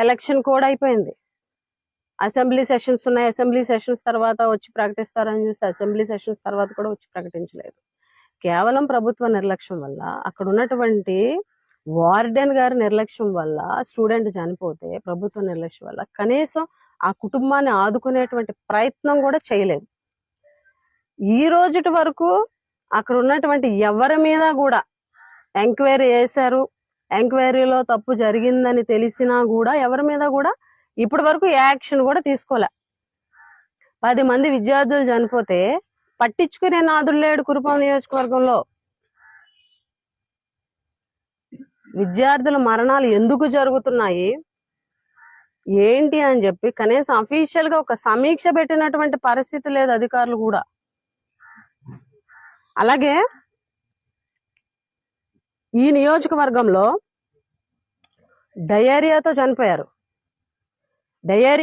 Election కూడా అయిపోయింది. Assembly sessions ఉన్నాయి, అసెంబ్లీ సెషన్స్ తర్వాత వచ్చి ప్రకటిస్తారని చూస్తే అసెంబ్లీ సెషన్స్ తర్వాత కూడా వచ్చి ప్రకటించలేదు. కేవలం ప్రభుత్వ నిర్లక్ష్యం వల్ల, అక్కడ ఉన్నటువంటి వార్డెన్ గారి నిర్లక్ష్యం వల్ల స్టూడెంట్ చనిపోతే ప్రభుత్వ నిర్లక్ష్యం వల్ల కనీసం ఆ కుటుంబాన్ని ఆదుకునేటువంటి ప్రయత్నం కూడా చేయలేదు. ఈ రోజుటి వరకు అక్కడ ఉన్నటువంటి ఎవరి మీద కూడా ఎంక్వైరీ చేశారు, ఎంక్వైరీలో తప్పు జరిగిందని తెలిసినా కూడా ఎవరి మీద కూడా ఇప్పటి వరకు యాక్షన్ కూడా తీసుకోలే. 10 మంది విద్యార్థులు చనిపోతే పట్టించుకునే నాదుడు లేడు కురుపాం నియోజకవర్గంలో. విద్యార్థుల మరణాలు ఎందుకు జరుగుతున్నాయి ఏంటి అని చెప్పి కనీసం అఫీషియల్ గా ఒక సమీక్ష పెట్టినటువంటి పరిస్థితి లేదు అధికారులు కూడా. అలాగే ఈ నియోజకవర్గంలో డయేరియాతో చనిపోయారు. డయేరియా